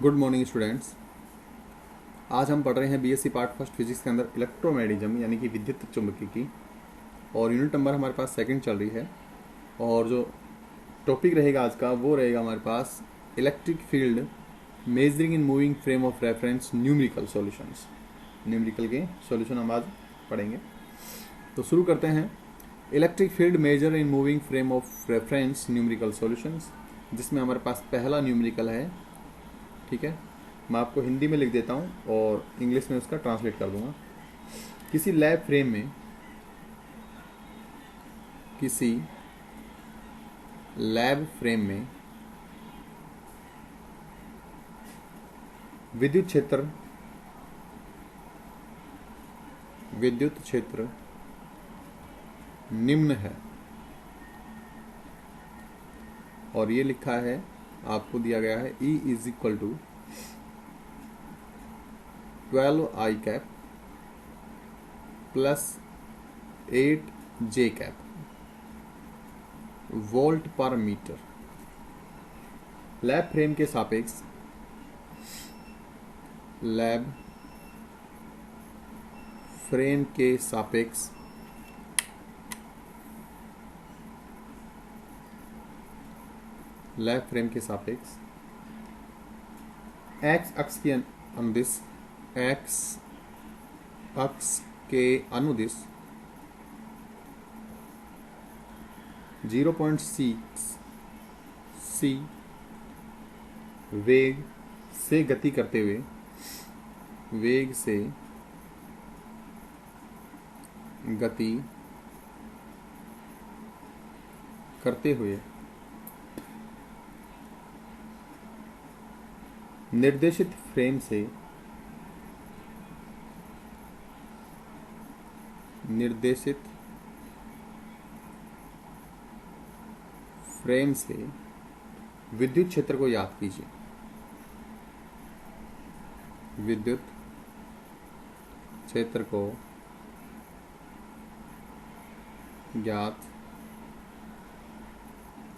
Good morning students. आज हम पढ़ रहे हैं बीएससी पार्ट फर्स्ट फिजिक्स के अंदर इलेक्ट्रोमैग्नेटिज्म यानी कि विद्युत चुंबकीय और यूनिट नंबर हमारे पास सेकंड चल रही है। और जो टॉपिक रहेगा आज का वो रहेगा हमारे पास electric field measuring in moving frame of reference numerical solutions. Numerical के सॉल्यूशन हम आज पढ़ेंगे। तो शुरू करते हैं। Electric field measure in moving frame of reference numerical solutions, जिसमें हमारे पास पहला न्यूमेरिकल है। ठीक है, मैं आपको हिंदी में लिख देता हूँ और इंग्लिश में उसका ट्रांसलेट कर दूंगा। किसी लैब फ्रेम में विद्युत क्षेत्र निम्न है, और ये लिखा है, आपको दिया गया है E is equal to 12 I cap plus 8 J cap volt per metre. Lab frame के सापेक्ष लैब फ्रेम के सापेक्ष एक्स अक्ष के अनुदिश एक्स अक्ष के अनुदिश 0.6 c वेग से गति करते हुए निर्देशित फ्रेम से विद्युत क्षेत्र को याद कीजिए। विद्युत क्षेत्र को ज्ञात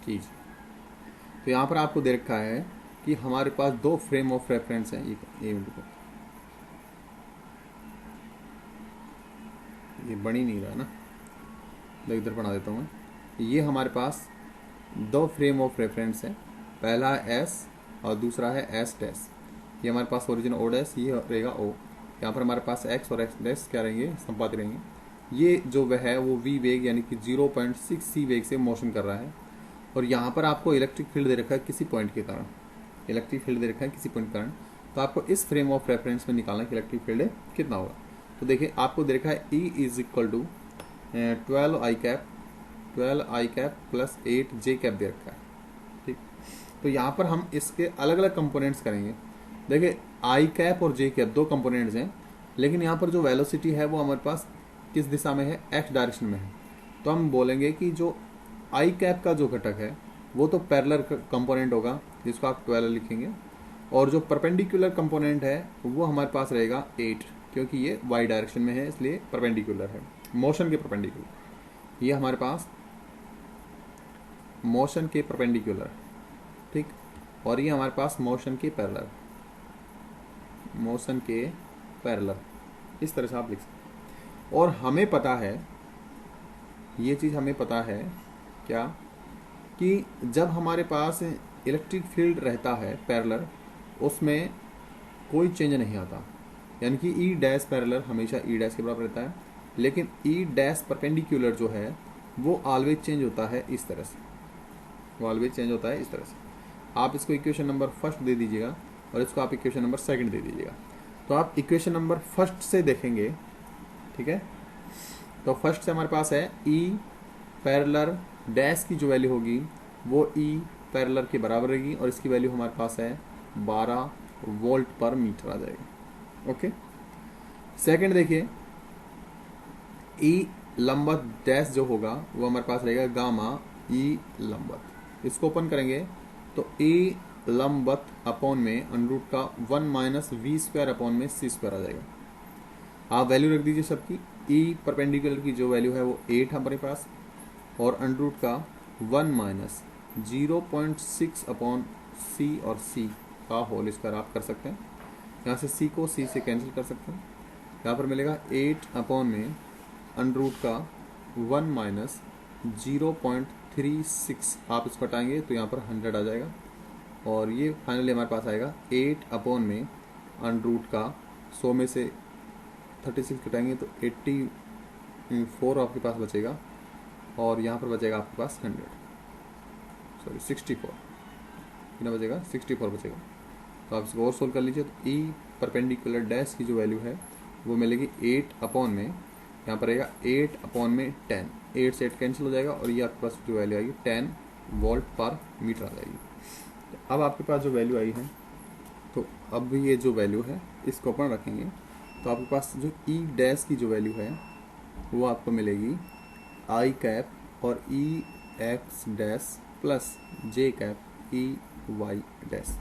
कीजिए। तो यहाँ पर आपको दे रखा है कि हमारे पास दो फ्रेम ऑफ रेफरेंस हैं। ये बन ही नहीं रहा ना, तो इधर बना देता हूँ। ये हमारे पास दो फ्रेम ऑफ रेफरेंस है, पहला है S और दूसरा है S डैश। ये हमारे पास ओरिजिन O डैश, ये रहेगा O। यहाँ पर हमारे पास X और X डैश क्या रहेंगे, संपात रहेंगे। ये जो वह है वो V वेग यानी कि 0.6 c वेग से मोशन कर रहा है। और यहाँ पर आपको इलेक्ट्रिक फील्ड दे रखा है किसी पॉइंट के कारण, तो आपको इस फ्रेम ऑफ रेफरेंस में निकालना कि इलेक्ट्रिक फील्ड कितना होगा। तो देखिए, आपको दे रखा है E is equal to 12 I cap plus 8 J cap दे रखा है। ठीक, तो यहाँ पर हम इसके अलग अलग कंपोनेंट्स करेंगे। देखिए, I कैप और J कैप दो कंपोनेंट्स हैं, लेकिन यहाँ पर जो वेलोसिटी है वो हमारे पास किस दिशा में है, x डायरेक्शन में है। तो हम बोलेंगे कि जो I कैप का जो घटक है वो तो पैरेलल कंपोनेंट होगा, जिसको आप 12 लिखेंगे, और जो परपेंडिकुलर कंपोनेंट है वो हमारे पास रहेगा 8, क्योंकि ये y डायरेक्शन में है इसलिए परपेंडिकुलर है, मोशन के परपेंडिकुलर। ये हमारे पास मोशन के परपेंडिकुलर, ठीक, और ये हमारे पास मोशन के पैरेलल। इस तरह से आप लिख सकते। और हमें पता है, ये चीज़ हमें पता है क्या, कि जब हमारे पास इलेक्ट्रिक फील्ड रहता है पैरेलल, उसमें कोई चेंज नहीं आता, यानी कि E डैश पैरेलल हमेशा E डैश के बराबर रहता है, लेकिन E डैश परपेंडिकुलर जो है वो ऑलवेज चेंज होता है इस तरह से, आप इसको इक्वेशन नंबर फर्स्ट दे दीजिएगा और इसको आप इक्वेशन नंबर सेकंड दे दीजिएगा। तो आप इक्वेशन नंबर फर्स्ट से देखेंगे, ठीक है। तो फर्स्ट से हमारे पास है E पैरेलल डैश की जो वैल्यू होगी वो E पैरेलल के बराबर रहेगी, और इसकी वैल्यू हमारे पास है 12 वोल्ट पर मीटर आ जाएगी। ओके, सेकंड देखिए, E लंबवत डैश जो होगा वो हमारे पास रहेगा गामा E लंबवत। इसको ओपन करेंगे तो E लंबवत अपॉन में √ का 1 माइनस v² अपॉन में c² आ जाएगा। आप वैल्यू रख दीजिए सबकी। E परपेंडिकुलर की जो वैल्यू है वो 8 हमारे पास, और अंडर रूट का 1 माइनस 0.6 अपॉन c और c का होल स्क्वायर आप कर सकते हैं। यहाँ से c को c से कैंसिल कर सकते हैं। यहाँ पर मिलेगा 8 अपॉन में अंडर रूट का 1 माइनस 0.36 आप इसको हटाएंगे तो यहाँ पर 100 आ जाएगा। और ये फाइनली हमारे पास आएगा 8 अपॉन में अंडर रूट का 100 में से 36 घटाएंगे तो 84 आपके पास बचेगा। और यहाँ पर बचेगा आपके पास 64 कितना बचेगा, 64 बचेगा। तो आप इसको और सोल्व कर लीजिए। तो ई परपेंडिकुलर डैश की जो वैल्यू है वो मिलेगी 8 अपॉन में, यहाँ पर रहेगा 8 अपॉन में 10, 8 से 8 कैंसिल हो जाएगा और ये आपके पास जो वैल्यू आएगी 10 वोल्ट पर मीटर आ जाएगी। तो अब आपके पास जो वैल्यू आई है, तो अब ये जो वैल्यू है इसको अपन रखेंगे तो आपके पास जो ई डैश की जो वैल्यू है वो आपको मिलेगी आई कैप और ई x dash plus J cap E Y dash.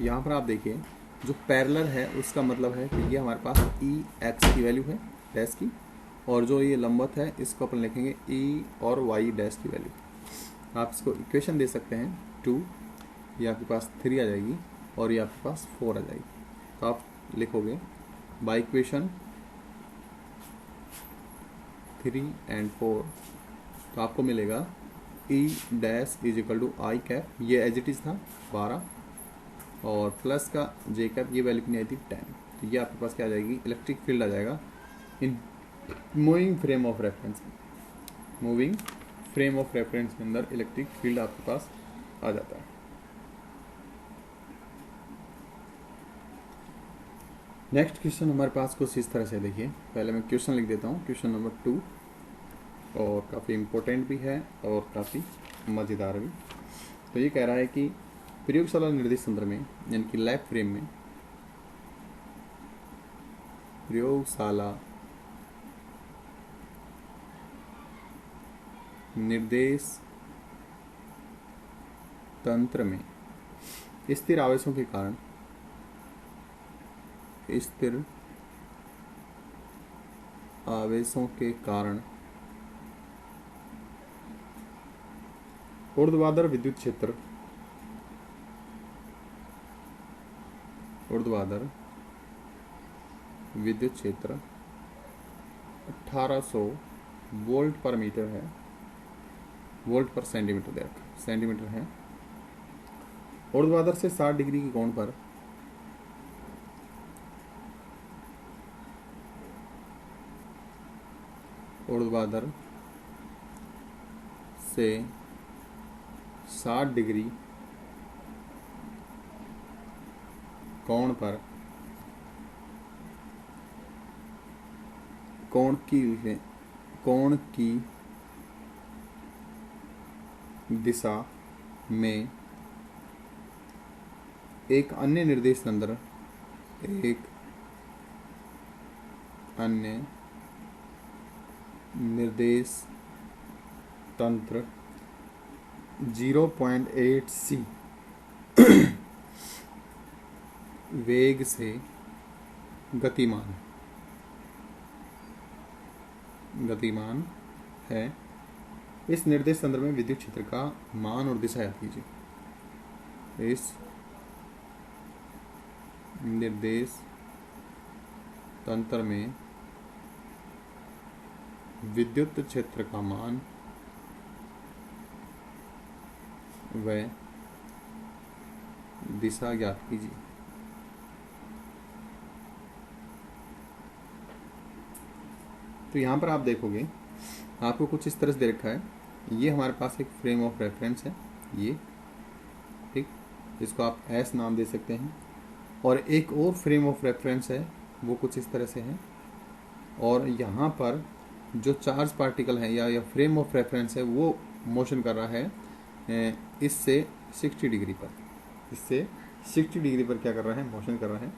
यहाँ पर आप देखिए जो पैरेलल है उसका मतलब है कि ये हमारे पास ई एक्स की वैल्यू है डैश की, और जो ये लंबवत है इसको अपन लिखेंगे ई और वाई डैश की वैल्यू। आप इसको इक्वेशन दे सकते हैं 2, ये आपके पास 3 आ जाएगी और ये आपके पास 4 आ जाएगी। तो आप लिखोगे बाय इक्वेशन 3 and 4, तो आपको मिलेगा E dash is equal to I cap, ये एज इट इज था 12 और प्लस का जे कैप, ये वैल्यू कितनी आई थी 10। तो ये आपके पास क्या आ जाएगी, इलेक्ट्रिक फील्ड आ जाएगा इन moving frame of reference. Moving frame of reference के अंदर इलेक्ट्रिक फील्ड आपके पास आ जाता है। नेक्स्ट क्वेश्चन हमारे पास कुछ इस तरह से देखिए, पहले मैं क्वेश्चन लिख देता हूँ, क्वेश्चन नंबर 2, और काफ़ी इम्पोर्टेंट भी है और काफ़ी मज़ेदार भी। तो ये कह रहा है कि प्रयोगशाला निर्देश तंत्र में यानी कि लैब फ्रेम में, प्रयोगशाला निर्देश तंत्र में स्थिर आवेशों के कारण ऊर्ध्वाधर विद्युत क्षेत्र 1800 वोल्ट पर मीटर है, वोल्ट पर सेंटीमीटर सेंटीमीटर है। ऊर्ध्वाधर से 60 डिग्री के कोण पर ऊर्ध्वाधर से 60 डिग्री कोण पर कोण की दिशा में एक अन्य निर्देश तंत्र 0.8 c वेग से गतिमान है। इस निर्देश तंत्र में विद्युत क्षेत्र का मान और दिशा याद कीजिए। इस निर्देश तंत्र में विद्युत क्षेत्र का मान व दिशा ज्ञात कीजिए। तो यहाँ पर आप देखोगे आपको कुछ इस तरह से दे रखा है, ये हमारे पास एक फ्रेम ऑफ रेफरेंस है, ये ठीक, इसको आप एस नाम दे सकते हैं। और एक और फ्रेम ऑफ रेफरेंस है वो कुछ इस तरह से है, और यहाँ पर जो चार्ज पार्टिकल है या फ्रेम ऑफ रेफरेंस है वो मोशन कर रहा है इससे 60 डिग्री पर, इससे 60 डिग्री पर क्या कर रहा है, मोशन कर रहा है।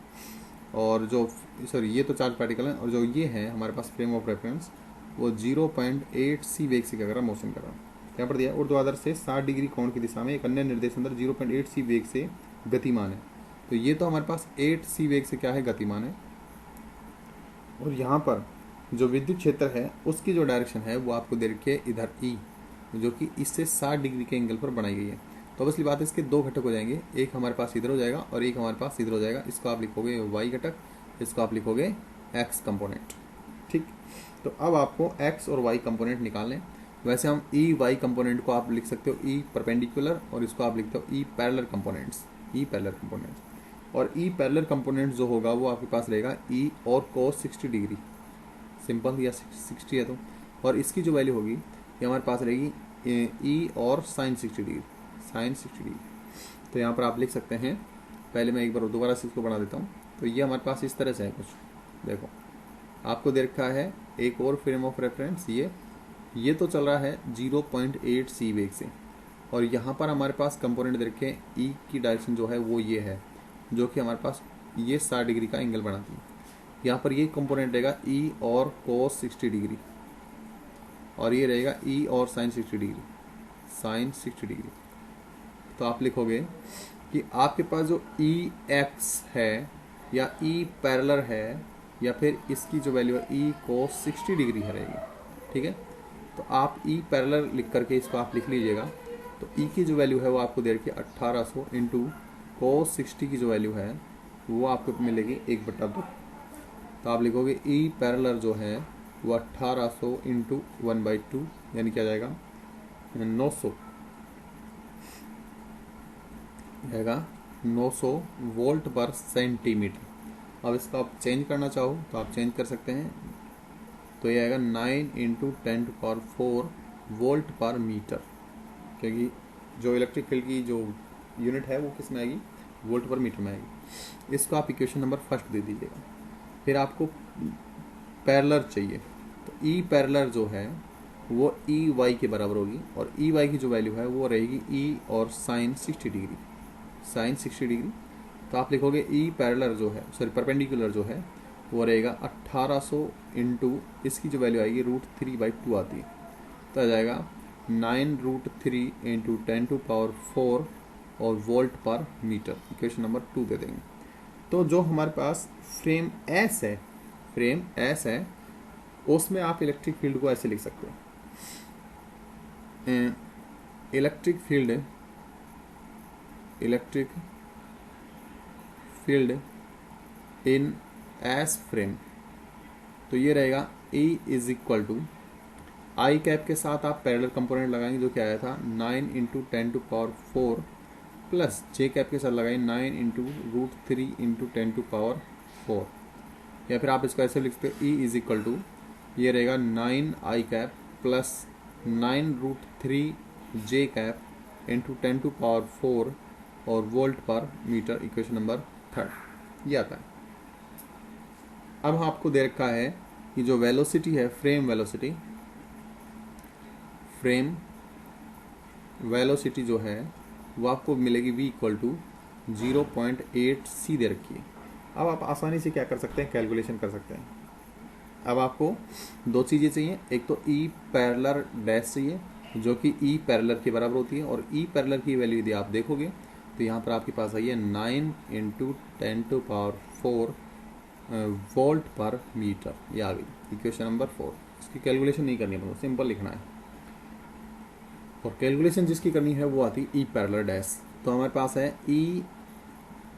और जो सॉरी ये तो चार्ज पार्टिकल है, और जो ये है हमारे पास फ्रेम ऑफ रेफरेंस वो 0.8 c वेग से क्या कर रहा है, मोशन कर रहा है। यहाँ पर दिया ऊर्ध्वाधर से 60 डिग्री कोण की दिशा में एक अन्य निर्देश तंत्र 0.8 c वेग से गतिमान है। तो ये तो हमारे पास 8 c वेग से क्या है, गतिमान है। और यहाँ पर जो विद्युत क्षेत्र है उसकी जो डायरेक्शन है वो आपको दे रखी है इधर ई, जो कि इससे 60 डिग्री के एंगल पर बनाई गई है। तो ऑब्वियसली बात है इसके दो घटक हो जाएंगे, एक हमारे पास इधर हो जाएगा और एक हमारे पास इधर हो जाएगा। इसको आप लिखोगे y घटक, इसको आप लिखोगे x कंपोनेंट। ठीक, तो अब आपको x और y कंपोनेंट निकालने। वैसे हम ई वाई कंपोनेंट को आप लिख सकते हो ई परपेंडिकुलर, और इसको आप लिखते हो E parallel components, E parallel components. और ई पैरेलल कंपोनेंट जो होगा वो आपके पास रहेगा ई और cos 60 डिग्री, सिंपल, या 60 है तो, और इसकी जो वैल्यू होगी ये हमारे पास रहेगी ई और साइन 60 डिग्री, साइन 60 डिग्री। तो यहाँ पर आप लिख सकते हैं, पहले मैं एक बार दोबारा से इसको बना देता हूँ। तो ये हमारे पास इस तरह से है कुछ, देखो आपको दे रखा है एक और फ्रेम ऑफ रेफरेंस, ये तो चल रहा है 0.8 सी वेग से, और यहाँ पर हमारे पास कंपोनेंट दे रखे ई की डायरेक्शन जो है वो ये है, जो कि हमारे पास ये 60 डिग्री का एंगल बनाती है। यहाँ पर ये कंपोनेंट रहेगा ई और cos 60 डिग्री, और ये रहेगा ई और साइन 60 डिग्री, साइन 60 डिग्री। तो आप लिखोगे कि आपके पास जो ई एक्स है या ई पैरेलल है, या फिर इसकी जो वैल्यू है ई cos 60 डिग्री है रहेगी। ठीक है, तो आप ई पैरेलल लिख करके इसको आप लिख लीजिएगा। तो ई की जो वैल्यू है वो आपको दे रखी है 1800 इंटू cos 60 की जो वैल्यू है वो आपको मिलेगी 1/2। तो आप लिखोगे ई पैरेलल जो है वो 1800 इंटू 1/2, यानी क्या जाएगा 900, जाएगा 900 वोल्ट पर सेंटीमीटर। अब इसको आप चेंज करना चाहो तो आप चेंज कर सकते हैं, तो ये आएगा 9 इंटू 10⁴ वोल्ट पर मीटर, क्योंकि जो इलेक्ट्रिक फील्ड की जो यूनिट है वो किस में आएगी, वोल्ट पर मीटर में आएगी। इसको आप इक्वेशन नंबर फर्स्ट दे दीजिएगा। फिर आपको पैरेलल चाहिए, तो ई पैरेलल जो है वो ई वाई के बराबर होगी, और ई वाई की जो वैल्यू है वो रहेगी ई और साइन 60 डिग्री, साइन 60 डिग्री। तो आप लिखोगे ई पैरेलल जो है, सॉरी परपेंडिकुलर जो है वो रहेगा 1800 इंटू इसकी जो वैल्यू आएगी √3/2 आती है, तो आ जाएगा 9√3 इंटू 10⁴ और volt per metre. Equation number 2 दे देंगे। तो जो हमारे पास फ्रेम एस है, फ्रेम एस है, उसमें आप इलेक्ट्रिक फील्ड को ऐसे लिख सकते हैं, electric field in S frame. तो ये रहेगा E is equal to I cap के साथ आप पैरेलल कंपोनेंट लगाएंगे जो क्या आया था 9 इंटू 10⁴ प्लस जे कैप के साथ लगाएंगे 9 इंटू √3 इंटू 10⁴, या फिर आप इसको ऐसे लिख सकते हो E इज इक्वल टू ये रहेगा 9 I cap plus 9√3 J cap into 10⁴ और volt per metre. Equation number 3 ये आता है। अब आपको दे रखा है कि जो वेलोसिटी है, फ्रेम वेलोसिटी जो है वो आपको मिलेगी v इक्वल टू 0.8 सी दे रखी है। अब आप आसानी से क्या कर सकते हैं, कैलकुलेशन कर सकते हैं। अब आपको दो चीज़ें चाहिए, एक तो ई पैरेलल डैश चाहिए जो कि ई पैरेलल के बराबर होती है, और ई पैरेलल की वैल्यू यदि आप देखोगे तो यहाँ पर आपके पास आई है 9 इंटू 10⁴ वोल्ट पर मीटर, ये आ गई इक्वेशन नंबर 4। इसकी कैलकुलेशन नहीं करनी है, सिंपल लिखना है, और कैलकुलेशन जिसकी करनी है वो आती है ई पैरेलल डैश। तो हमारे पास है ई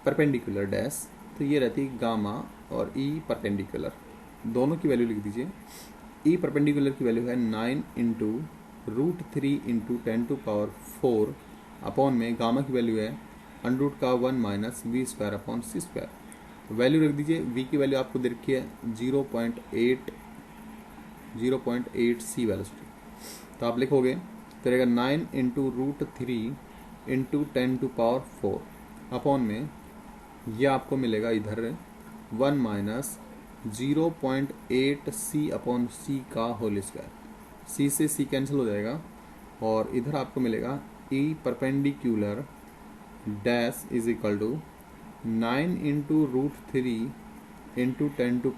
परपेंडिकुलर डैश, तो ये रहती है गामा, और ई परपेंडिकुलर दोनों की वैल्यू लिख दीजिए। ई परपेंडिकुलर की वैल्यू है 9 इंटू √3 इंटू 10⁴ अपॉन में गामा की वैल्यू है √1 minus v² upon c²। Value रख दीजिए, v की वैल्यू आपको दे रखी है 0.8 सी वेलोसिटी। तो आप लिखोगे तो रहेगा 9 इंटू √3 इंटू 10⁴ अपॉन में ये आपको मिलेगा इधर 1 माइनस 0.8 सी अपॉन सी का होल स्क्वायर। सी से सी कैंसिल हो जाएगा, और इधर आपको मिलेगा E perpendicular dash is equal to 9 into √3 into 10⁴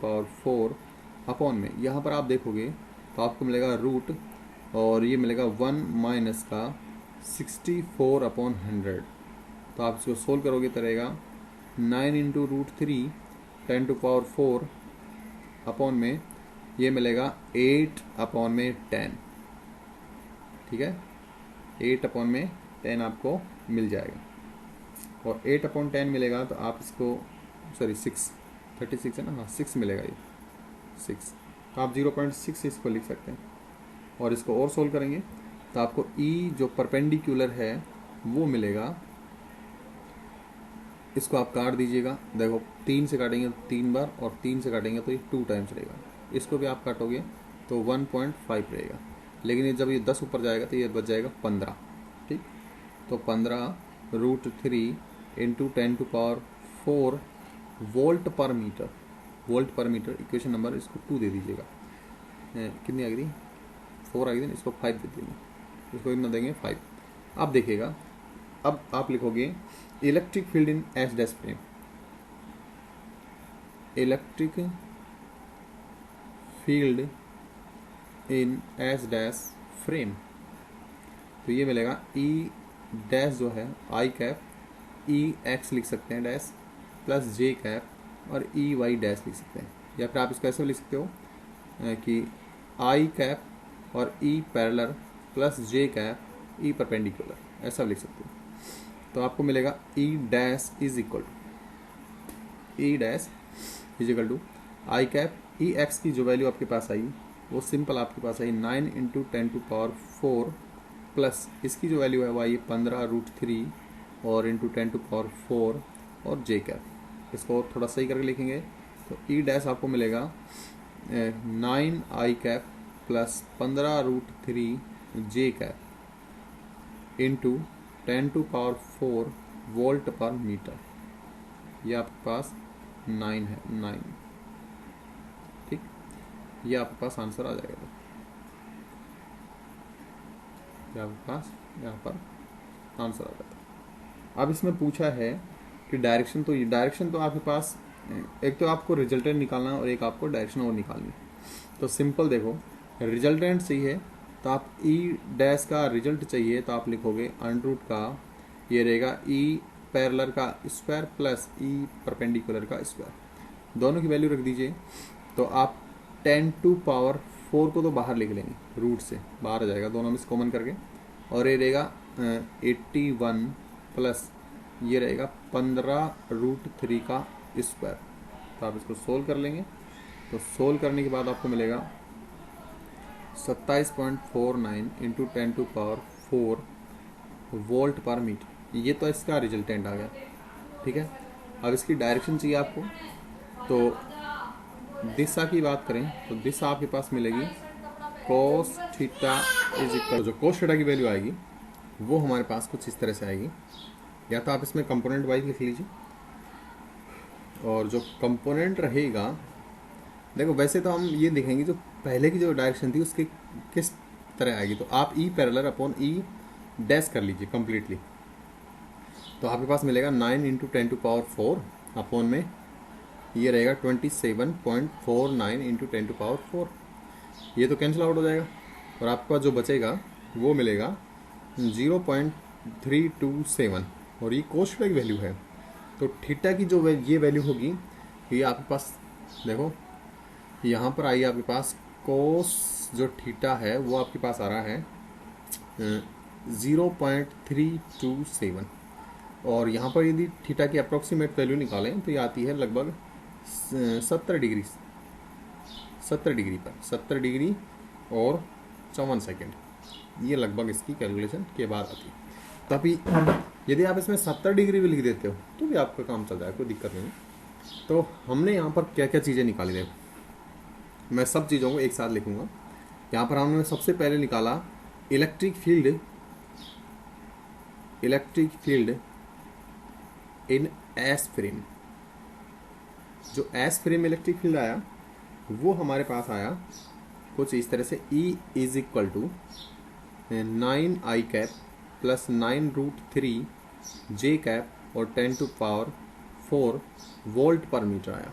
upon में यहाँ पर आप देखोगे तो आपको मिलेगा रूट, और ये मिलेगा 1 माइनस का 64 अपॉन 100। तो आप इसको सोल्व करोगे तो रहेगा 9 इंटू √3 10⁴ अपॉन में ये मिलेगा 8 अपॉन में 10, ठीक है, 8 अपॉन में 10 आपको मिल जाएगा। और 8/10 मिलेगा तो आप इसको सॉरी 36 है ना, हाँ 6 मिलेगा, ये 6, तो आप 0.6 इसको लिख सकते हैं। और इसको और सोल्व करेंगे तो आपको ई जो परपेंडिकुलर है वो मिलेगा। इसको आप काट दीजिएगा, देखो 3 से काटेंगे तो 3 बार, और 3 से काटेंगे तो ये 2 टाइम्स रहेगा। इसको भी आप काटोगे तो 1.5 रहेगा, लेकिन ये जब ये 10 ऊपर जाएगा तो ये बच जाएगा 15। ठीक, तो 15√3 into 10⁴ volt per metre. Volt per metre equation number इसको 2 दे दीजिएगा। कितनी आ गई, 4 आ गई थी, इसको 5 दे देंगे, इसको कितना देंगे 5। अब देखिएगा, अब आप लिखोगे electric field in S dash frame. Electric field in S dash frame, तो ये मिलेगा ई डैश जो है आई कैप ई एक्स लिख सकते हैं डैश प्लस जे कैप और ई वाई डैश लिख सकते हैं। या फिर आप इसको ऐसे लिख सकते हो कि आई कैप और E parallel plus J cap E perpendicular, ऐसा लिख सकते हो। तो आपको मिलेगा E dash is equal to I cap E X की जो वैल्यू आपके पास आई वो सिंपल आपके पास आई 9 इंटू 10⁴ प्लस इसकी जो वैल्यू है वो आई 15√3 और इंटू 10⁴ और जे कैप। इसको थोड़ा सही करके लिखेंगे तो ई डैश आपको मिलेगा 9 I cap plus 15√3 J cap into 10⁴ volt per metre. ये आपके पास 9 है, 9। ठीक, ये आपके पास आंसर आ जाएगा। ये आपके पास यहाँ पर आंसर आ जाएगा। अब इसमें पूछा है कि डायरेक्शन, तो ये डायरेक्शन तो आपके पास एक तो आपको रिजल्टेंट निकालना है और एक आपको डायरेक्शन और निकालनी है। तो सिंपल देखो, रिजल्टेंट सही है तो आप ई डैश का रिजल्ट चाहिए तो आप लिखोगे अंडर रूट का, ये रहेगा ई पैरेलल का स्क्वायर प्लस ई परपेंडिकुलर का स्क्वायर, दोनों की वैल्यू रख दीजिए। तो आप 10⁴ को तो बाहर लिख लेंगे, रूट से बाहर आ जाएगा, दोनों में से कॉमन करके, और ये रहेगा 81 प्लस ये रहेगा 15√3 का स्क्वायर। तो आप इसको सोल्व कर लेंगे, तो सोल्व करने के बाद आपको मिलेगा 27.49 इंटू 10⁴ वोल्ट पर मीटर। ये तो इसका रिजल्टेंट आ गया। ठीक है, अब इसकी डायरेक्शन चाहिए आपको। तो दिशा की बात करें तो दिशा आपके पास मिलेगी कोस थीटा इज इक्वल, जो कोस थीटा की वैल्यू आएगी वो हमारे पास कुछ इस तरह से आएगी। या तो आप इसमें कंपोनेंट वाइज लिख लीजिए, और जो कंपोनेंट रहेगा, देखो वैसे तो हम ये देखेंगे जो पहले की जो डायरेक्शन थी उसके किस तरह आएगी। तो आप ई पैरेलल अपॉन ई डैश कर लीजिए कम्प्लीटली, तो आपके पास मिलेगा 9 इंटू 10⁴ अपॉन में ये रहेगा 27.49 इंटू 10⁴। ये तो कैंसिल आउट हो जाएगा और आपका जो बचेगा वो मिलेगा 0.327, और ये कोस थीटा की वैल्यू है। तो थीटा की जो ये वैल्यू होगी, ये आपके पास देखो यहाँ पर आई आपके पास कोस जो थीटा है वो आपके पास आ रहा है 0.327, और यहाँ पर यदि थीटा की अप्रोक्सीमेट वैल्यू निकालें तो ये आती है लगभग 70 डिग्री पर, 70 डिग्री और 54 सेकेंड, ये लगभग इसकी कैलकुलेशन के बाद आती है। तभी यदि आप इसमें 70 डिग्री भी लिख देते हो तो भी आपका काम चल जाएगा, कोई दिक्कत नहीं। तो हमने यहाँ पर क्या क्या चीज़ें निकाली, देखो मैं सब चीज़ों को एक साथ लिखूंगा। यहाँ पर हमने सबसे पहले निकाला electric field in S frame. जो एस फ्रेम इलेक्ट्रिक फील्ड आया वो हमारे पास आया कुछ इस तरह से, E is equal to 9 I cap plus 9√3 J cap और 10⁴ वोल्ट पर मीटर आया।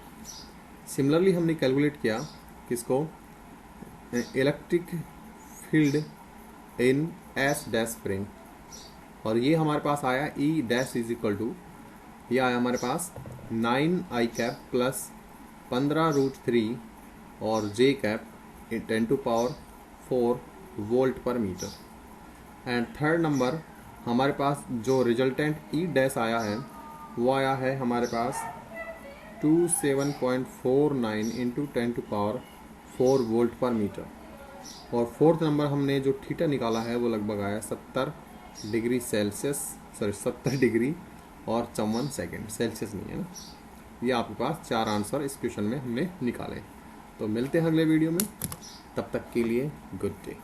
सिमिलरली हमने कैलकुलेट किया किसको, electric field in S dash frame, और ये हमारे पास आया E dash is equal to, ये आया हमारे पास 9 आई कैप प्लस 15√3 और जे cap 10⁴ volt per metre. And third number हमारे पास जो रिजल्टेंट ई डैश आया है वो आया है हमारे पास 27.49 इंटू 10⁴ वोल्ट पर मीटर। और फोर्थ नंबर हमने जो थीटा निकाला है वो लगभग आया 70 डिग्री सेल्सियस, सॉरी 70 डिग्री और 54 सेकेंड, सेल्सियस नहीं है ना। ये आपके पास 4 आंसर इस क्वेश्चन में हमने निकाले। तो मिलते हैं अगले वीडियो में, तब तक के लिए गुड डे।